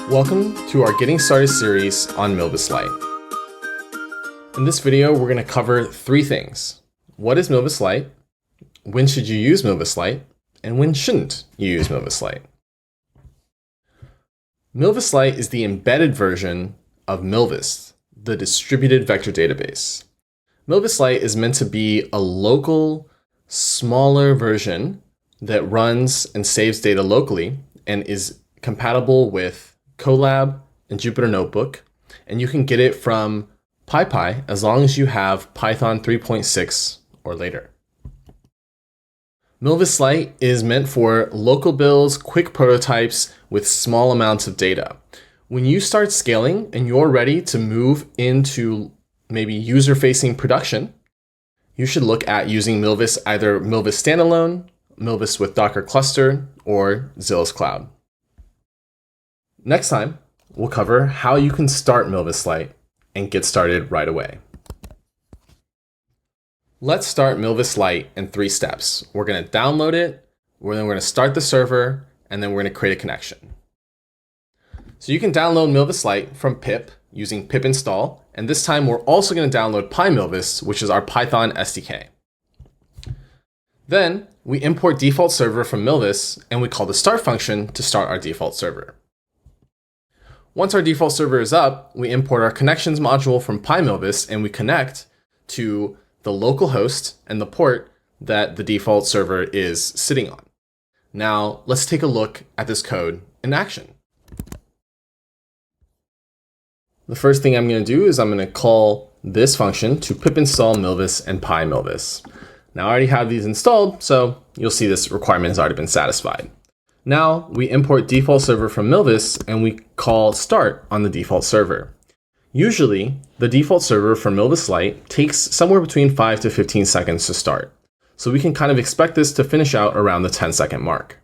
Welcome to our Getting Started series on Milvus Lite. In this video, we're going to cover three things. What is Milvus Lite? When should you use Milvus Lite? And when shouldn't you use Milvus Lite? Milvus Lite is the embedded version of Milvus, the distributed vector database. Milvus Lite is meant to be a local, smaller version that runs and saves data locally and is compatible with Colab and Jupyter Notebook, and you can get it from PyPy as long as you have Python 3.6 or later. Milvus Lite is meant for local builds, quick prototypes with small amounts of data. When you start scaling and you're ready to move into maybe user-facing production, you should look at using Milvus, either Milvus Standalone, Milvus with Docker Cluster, or Zill's Cloud. Next time, we'll cover how you can start Milvus Lite and get started right away. Let's start Milvus Lite in 3 steps. We're going to download it, then we're going to start the server, and then we're going to create a connection. So you can download Milvus Lite from pip using pip install, and this time we're also going to download PyMilvus, which is our Python SDK. Then we import default server from Milvus, and we call the start function to start our default server. Once our default server is up, we import our connections module from PyMilvus and we connect to the local host and the port that the default server is sitting on. Now, let's take a look at this code in action. The first thing I'm going to do is I'm going to call this function to pip install Milvus and PyMilvus. Now, I already have these installed, so you'll see this requirement has already been satisfied. Now we import default server from Milvus and we call start on the default server. Usually the default server for Milvus Lite takes somewhere between 5 to 15 seconds to start. So we can kind of expect this to finish out around the 10-second mark.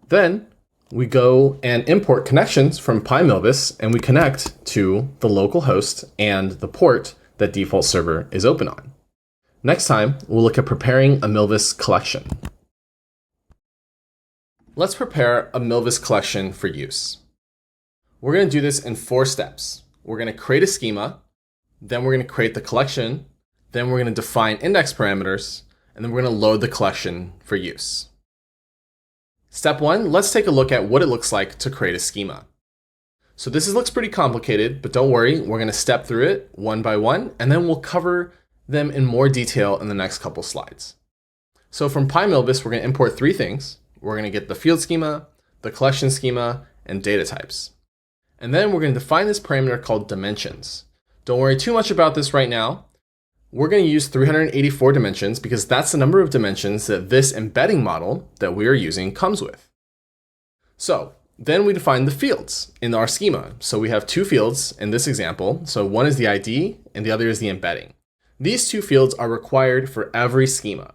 Then we go and import connections from PyMilvus and we connect to the local host and the port that default server is open on. Next time, we'll look at preparing a Milvus collection. Let's prepare a Milvus collection for use. We're going to do this in 4 steps. We're going to create a schema, then we're going to create the collection, then we're going to define index parameters, and then we're going to load the collection for use. Step 1, let's take a look at what it looks like to create a schema. So this looks pretty complicated, but don't worry, we're going to step through it one by one, and then we'll cover them in more detail in the next couple slides. So from PyMilvus, we're going to import 3 things. We're going to get the field schema, the collection schema, and data types. And then we're going to define this parameter called dimensions. Don't worry too much about this right now. We're going to use 384 dimensions because that's the number of dimensions that this embedding model that we are using comes with. So then we define the fields in our schema. So we have 2 fields in this example. So one is the ID and the other is the embedding. These 2 fields are required for every schema.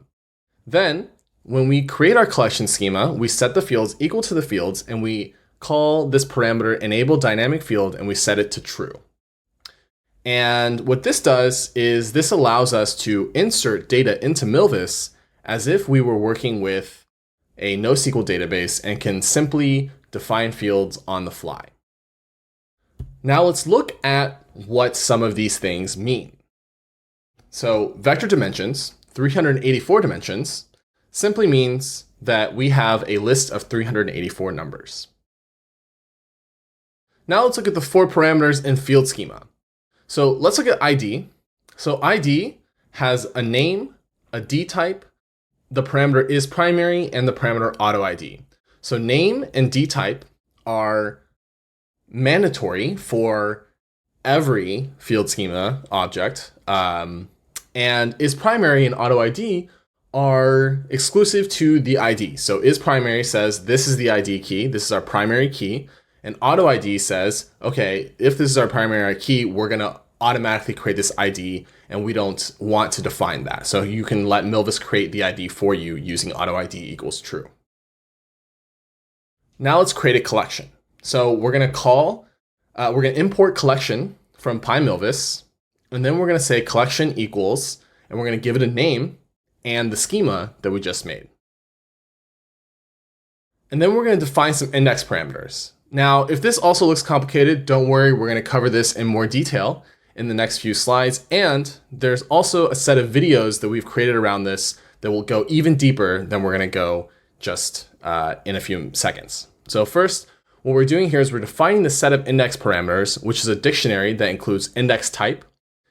Then when we create our collection schema, we set the fields equal to the fields and we call this parameter enable dynamic field and we set it to true. And what this does is this allows us to insert data into Milvus as if we were working with a NoSQL database and can simply define fields on the fly. Now let's look at what some of these things mean. So vector dimensions, 384 dimensions, simply means that we have a list of 384 numbers. Now let's look at the 4 parameters in field schema. So let's look at ID. So ID has a name, a D type, the parameter is primary, and the parameter auto ID. So name and D type are mandatory for every field schema object, and is primary and auto ID are exclusive to the ID. So is primary says this is the ID key, this is our primary key, and auto ID says, okay, if this is our primary key, we're going to automatically create this ID and we don't want to define that. So you can let Milvus create the ID for you using auto ID equals true. Now let's create a collection. So we're going to import collection from PyMilvus, and then we're going to say collection equals, and we're going to give it a name and the schema that we just made. And then we're going to define some index parameters. Now, if this also looks complicated, don't worry, we're going to cover this in more detail in the next few slides. And there's also a set of videos that we've created around this that will go even deeper than we're going to go just in a few seconds. So first, what we're doing here is we're defining the set of index parameters, which is a dictionary that includes index type,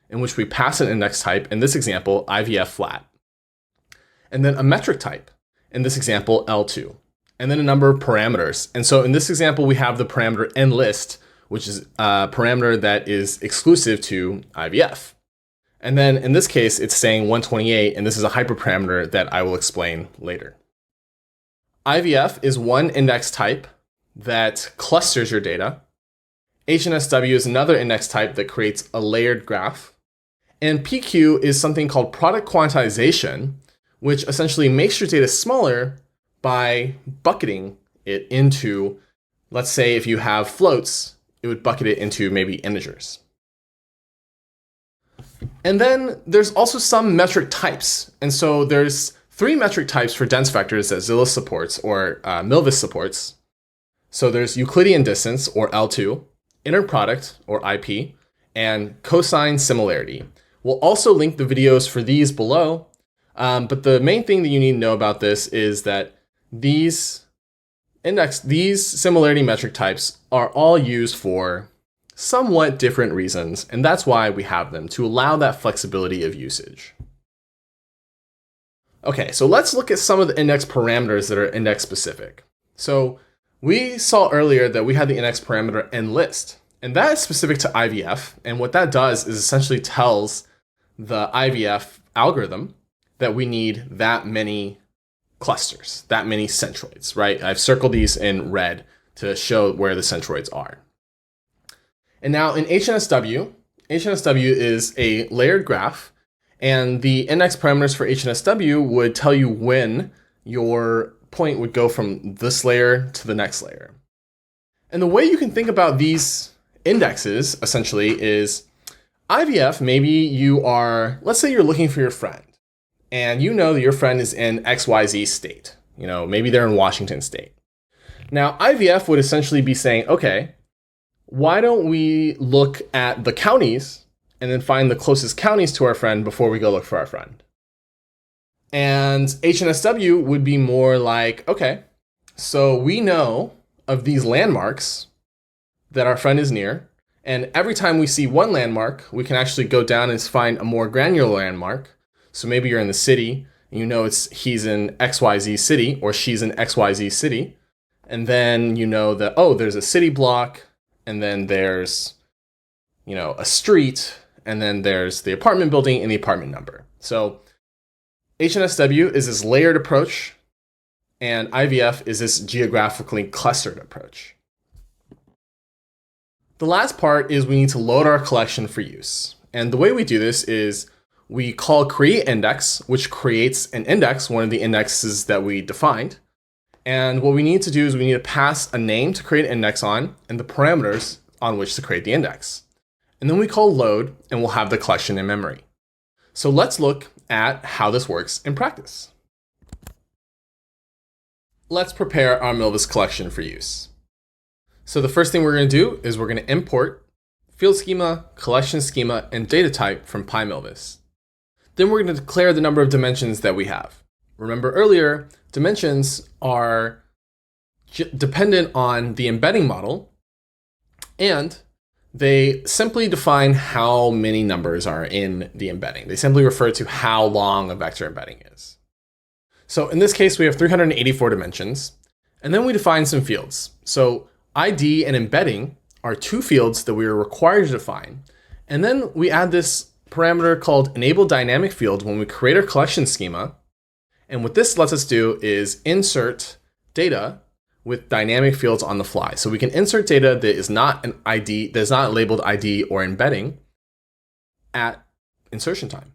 in which we pass an index type, in this example, IVF flat. And then a metric type, in this example, L2. And then a number of parameters. And so in this example, we have the parameter enlist, which is a parameter that is exclusive to IVF. And then in this case, it's saying 128, and this is a hyperparameter that I will explain later. IVF is one index type that clusters your data. HNSW is another index type that creates a layered graph. And PQ is something called product quantization, which essentially makes your data smaller by bucketing it into, let's say if you have floats, it would bucket it into maybe integers. And then there's also some metric types. And so there's 3 metric types for dense vectors that Zillow supports or Milvus supports. So there's Euclidean distance or L2, inner product or IP, and cosine similarity. We'll also link the videos for these below. But the main thing that you need to know about this is that these similarity metric types are all used for somewhat different reasons, and that's why we have them, to allow that flexibility of usage. Okay, so let's look at some of the index parameters that are index specific. So we saw earlier that we had the index parameter enlist, and that is specific to IVF, and what that does is essentially tells the IVF algorithm that we need that many clusters, that many centroids, right? I've circled these in red to show where the centroids are. And now in HNSW is a layered graph, and the index parameters for HNSW would tell you when your point would go from this layer to the next layer. And the way you can think about these indexes essentially is IVF, maybe you are, let's say you're looking for your friend, and you know that your friend is in XYZ state. You know, maybe they're in Washington state. Now, IVF would essentially be saying, okay, why don't we look at the counties and then find the closest counties to our friend before we go look for our friend? And HNSW would be more like, okay, so we know of these landmarks that our friend is near, and every time we see one landmark, we can actually go down and find a more granular landmark. So maybe you're in the city, and you know he's in XYZ city, or she's in XYZ city, and then you know that, oh, there's a city block, and then there's, you know, a street, and then there's the apartment building and the apartment number. So HNSW is this layered approach, and IVF is this geographically clustered approach. The last part is we need to load our collection for use. And the way we do this is we call create index, which creates an index, one of the indexes that we defined. And what we need to do is we need to pass a name to create an index on and the parameters on which to create the index. And then we call load, and we'll have the collection in memory. So let's look at how this works in practice. Let's prepare our Milvus collection for use. So the first thing we're going to do is we're going to import field schema, collection schema, and data type from PyMilvus. Then we're going to declare the number of dimensions that we have. Remember earlier, dimensions are dependent on the embedding model, and they simply define how many numbers are in the embedding. They simply refer to how long a vector embedding is. So in this case, we have 384 dimensions, and then we define some fields. So ID and embedding are 2 fields that we are required to define. And then we add this parameter called enable dynamic field when we create our collection schema. And what this lets us do is insert data with dynamic fields on the fly. So we can insert data that is not an ID, that is not labeled ID or embedding at insertion time.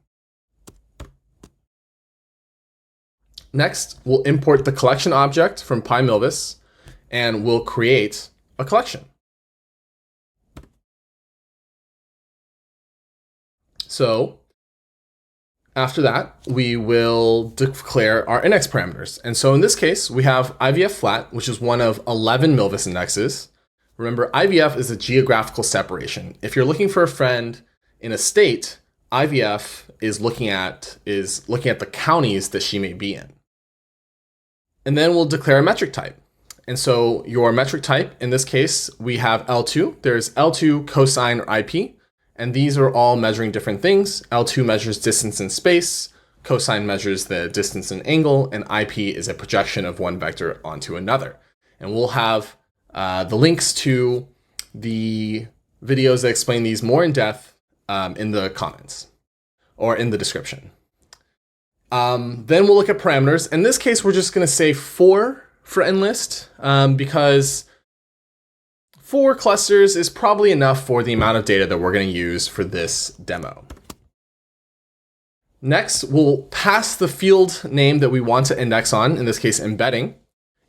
Next, we'll import the collection object from PyMilvus, and we'll create a collection. So after that, we will declare our index parameters. And so in this case, we have IVF flat, which is one of 11 Milvus indexes. Remember, IVF is a geographical separation. If you're looking for a friend in a state, IVF is looking at the counties that she may be in. And then we'll declare a metric type. And so your metric type, in this case, we have L2. There's L2, cosine, or IP. And these are all measuring different things. L2 measures distance in space. Cosine measures the distance in angle. And IP is a projection of one vector onto another. And we'll have the links to the videos that explain these more in depth in the comments or in the description. Then we'll look at parameters. In this case, we're just going to say 4 for enlist because 4 clusters is probably enough for the amount of data that we're going to use for this demo. Next, we'll pass the field name that we want to index on, in this case embedding,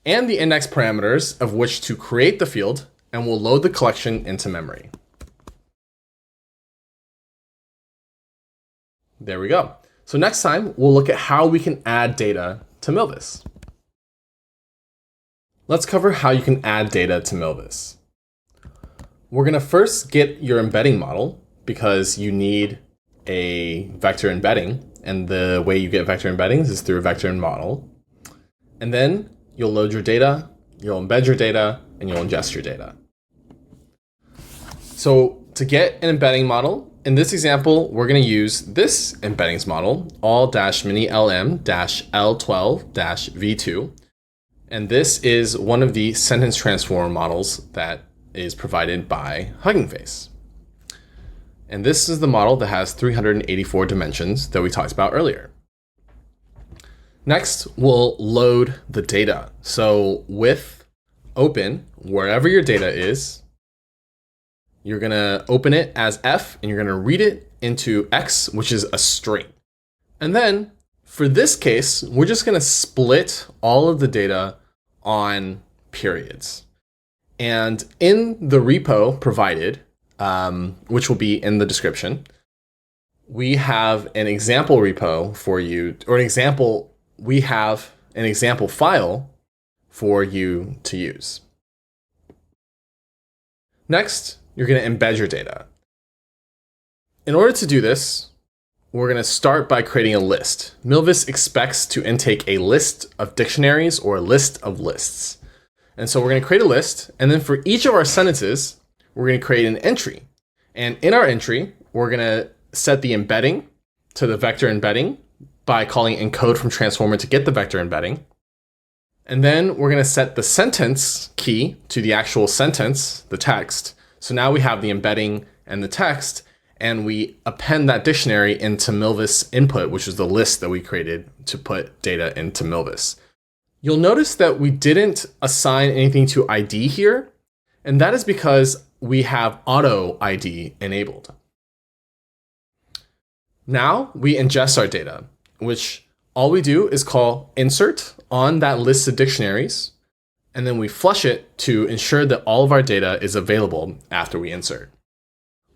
and the index parameters of which to create the field, and we'll load the collection into memory. There we go. So next time, we'll look at how we can add data to Milvus. Let's cover how you can add data to Milvus. We're going to first get your embedding model because you need a vector embedding, and the way you get vector embeddings is through a vector model. And then you'll load your data, you'll embed your data, and you'll ingest your data. So to get an embedding model, in this example, we're going to use this embeddings model, all-mini-lm-l12-v2. And this is one of the sentence transformer models that is provided by Hugging Face. And this is the model that has 384 dimensions that we talked about earlier. Next, we'll load the data. So with open, wherever your data is, you're going to open it as F, and you're going to read it into X, which is a string. And then for this case, we're just going to split all of the data on periods. And in the repo provided, which will be in the description, we have an example repo for you, or we have an example file for you to use. Next, you're going to embed your data. In order to do this, we're going to start by creating a list. Milvus expects to intake a list of dictionaries or a list of lists. And so we're going to create a list, and then for each of our sentences, we're going to create an entry. And in our entry, we're going to set the embedding to the vector embedding by calling encode from transformer to get the vector embedding. And then we're going to set the sentence key to the actual sentence, the text. So now we have the embedding and the text, and we append that dictionary into Milvus input, which is the list that we created to put data into Milvus. You'll notice that we didn't assign anything to ID here, and that is because we have auto ID enabled. Now we ingest our data, which all we do is call insert on that list of dictionaries, and then we flush it to ensure that all of our data is available after we insert.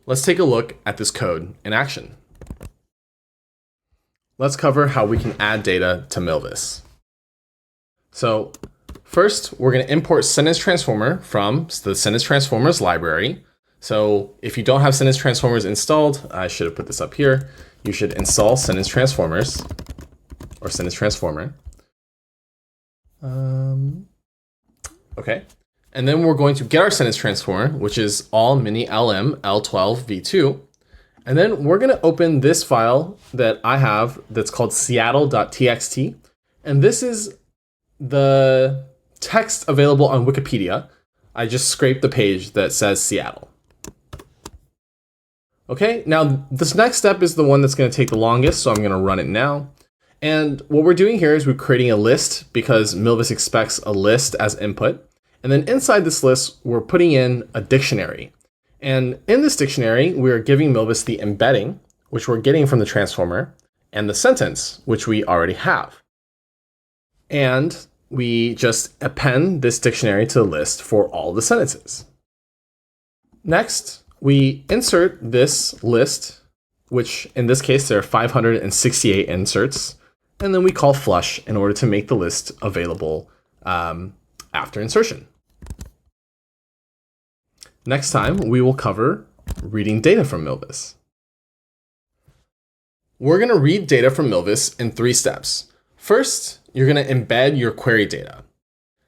Let's take a look at this code in action. Let's cover how we can add data to Milvus. So first, we're going to import sentence transformer from the sentence transformers library. So if you don't have sentence transformers installed, I should have put this up here. You should install sentence transformers or sentence transformer. Okay. And then we're going to get our sentence transformer, which is all mini lm l12 v2. And then we're going to open this file that I have that's called seattle.txt. And this is the text available on Wikipedia. I just scraped the page that says Seattle. Okay, now this next step is the one that's going to take the longest, so I'm going to run it now. And what we're doing here is we're creating a list because Milvus expects a list as input. And then inside this list, we're putting in a dictionary. And in this dictionary, we're giving Milvus the embedding, which we're getting from the transformer, and the sentence, which we already have. And we just append this dictionary to the list for all the sentences. Next, we insert this list, which in this case, there are 568 inserts. And then we call flush in order to make the list available after insertion. Next time, we will cover reading data from Milvus. We're going to read data from Milvus in 3 steps. First, you're going to embed your query data.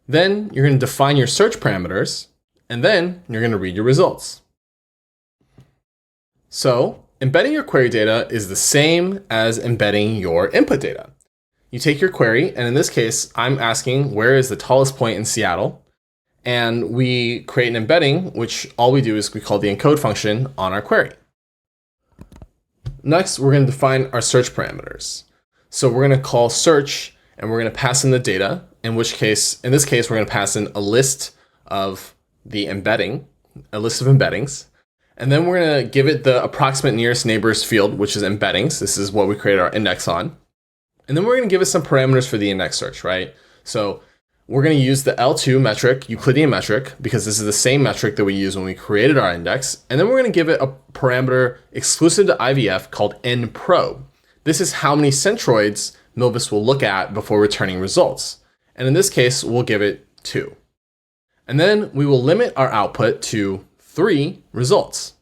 Then you're going to define your search parameters, and then you're going to read your results. So, embedding your query data is the same as embedding your input data. You take your query, and in this case, I'm asking where is the tallest point in Seattle, and we create an embedding, which all we do is we call the encode function on our query. Next, we're going to define our search parameters. So we're going to call search, and we're going to pass in the data, in this case, we're going to pass in a list of the embedding, a list of embeddings. And then we're going to give it the approximate nearest neighbors field, which is embeddings. This is what we created our index on. And then we're going to give it some parameters for the index search, right? So we're going to use the L2 metric, Euclidean metric, because this is the same metric that we used when we created our index. And then we're going to give it a parameter exclusive to IVF called nprobe. This is how many centroids Milvus will look at before returning results. And in this case, we'll give it 2. And then we will limit our output to 3 results.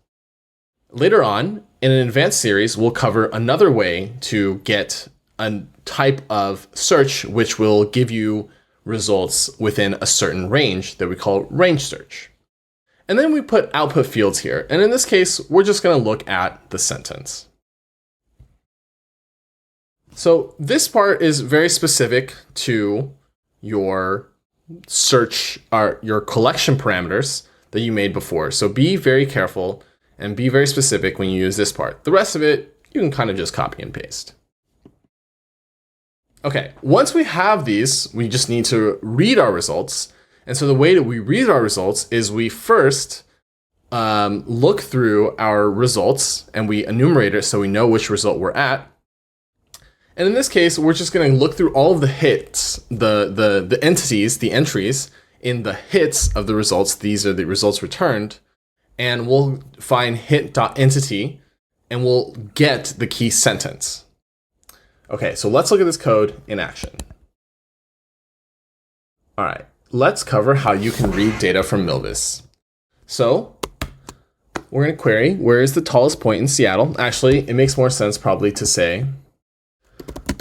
Later on, in an advanced series, we'll cover another way to get a type of search which will give you results within a certain range that we call range search. And then we put output fields here. And in this case, we're just going to look at the sentence. So this part is very specific to your search or your collection parameters that you made before. So be very careful and be very specific when you use this part. The rest of it, you can kind of just copy and paste. Okay, once we have these, we just need to read our results. And so the way that we read our results is we first look through our results and we enumerate it so we know which result we're at. And in this case, we're just going to look through all of the hits, the entities, the entries in the hits of the results. These are the results returned. And we'll find hit.entity and we'll get the key sentence. Okay, so let's look at this code in action. All right, let's cover how you can read data from Milvus. So we're going to query, where is the tallest point in Seattle? Actually, it makes more sense probably to say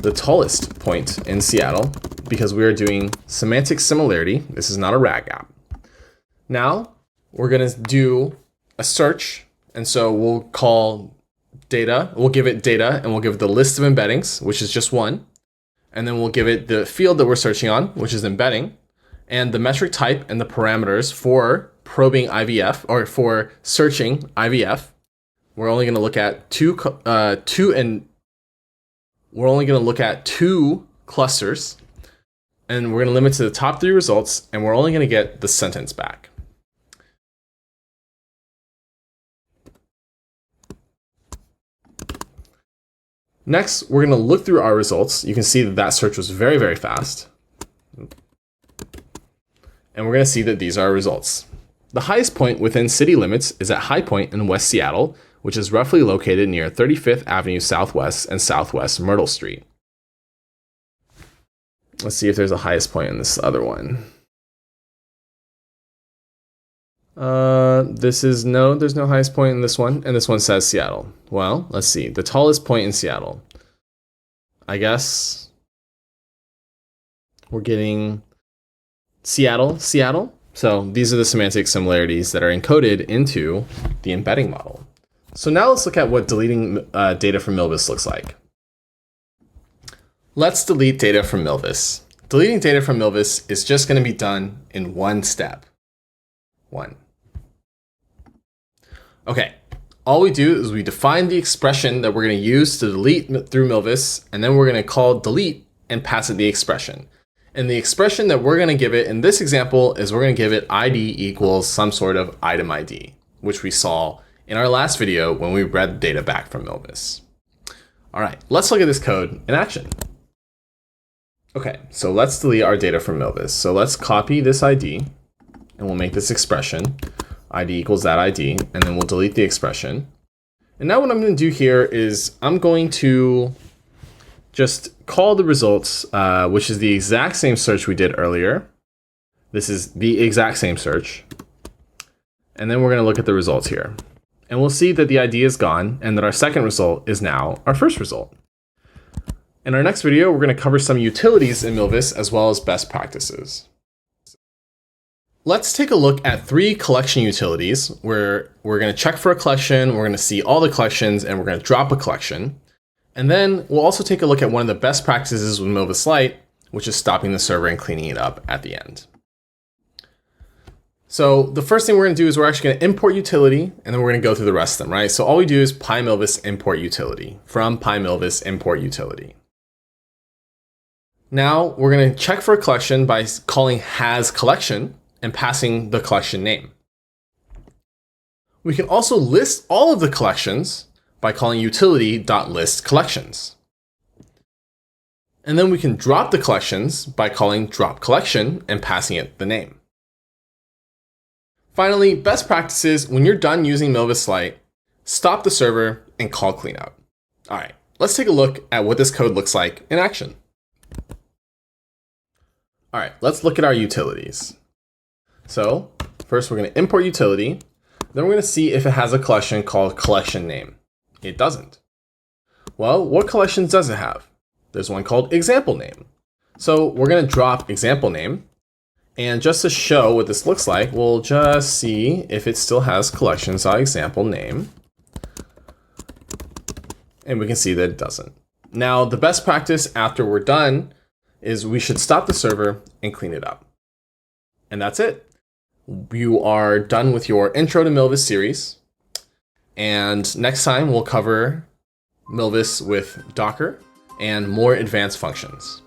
the tallest point in Seattle because we are doing semantic similarity. This is not a RAG app. Now we're going to do a search. And so we'll call data, we'll give it data and we'll give it the list of embeddings, which is just 1. And then we'll give it the field that we're searching on, which is embedding, and the metric type and the parameters for probing IVF or for searching IVF. We're only going to look at we're only going to look at 2 clusters, and we're going to limit to the top 3 results, and we're only going to get the sentence back. Next, we're going to look through our results. You can see that that search was very, very fast. And we're going to see that these are our results. The highest point within city limits is at High Point in West Seattle, which is roughly located near 35th Avenue Southwest and Southwest Myrtle Street. Let's see if there's a highest point in this other one. There's no highest point in this one, and this one says Seattle. Well, let's see. The tallest point in Seattle. I guess we're getting Seattle. So these are the semantic similarities that are encoded into the embedding model. So now let's look at what deleting data from Milvus looks like. Let's delete data from Milvus. Deleting data from Milvus is just going to be done in 1 step. 1. Okay, all we do is we define the expression that we're going to use to delete through Milvus, and then we're going to call delete and pass it the expression. And the expression that we're going to give it in this example is we're going to give it ID equals some sort of item ID, which we saw in our last video when we read the data back from Milvus. All right, let's look at this code in action. Okay, so let's delete our data from Milvus. So let's copy this ID and we'll make this expression, ID equals that ID, and then we'll delete the expression. And now what I'm going to do here is I'm going to just call the results, which is the exact same search we did earlier. This is the exact same search. And then we're going to look at the results here. And we'll see that the ID is gone and that our second result is now our first result. In our next video, we're going to cover some utilities in Milvus as well as best practices. Let's take a look at 3 collection utilities where we're going to check for a collection, we're going to see all the collections, and we're going to drop a collection. And then we'll also take a look at one of the best practices with Milvus Lite, which is stopping the server and cleaning it up at the end. So the first thing we're going to do is we're actually going to import utility, and then we're going to go through the rest of them, right? So all we do is pymilvus import utility from pymilvus import utility. Now we're going to check for a collection by calling has collection and passing the collection name. We can also list all of the collections by calling utility.listCollections. And then we can drop the collections by calling drop collection and passing it the name. Finally, best practices: when you're done using Milvus Lite, stop the server and call cleanout. All right, let's take a look at what this code looks like in action. All right, let's look at our utilities. So first we're going to import utility, then we're going to see if it has a collection called collection name. It doesn't. Well, what collections does it have? There's one called example name. So we're going to drop example name, and just to show what this looks like, we'll just see if it still has collections.example name. And we can see that it doesn't. Now, the best practice after we're done is we should stop the server and clean it up. And that's it. You are done with your Intro to Milvus series. And next time we'll cover Milvus with Docker and more advanced functions.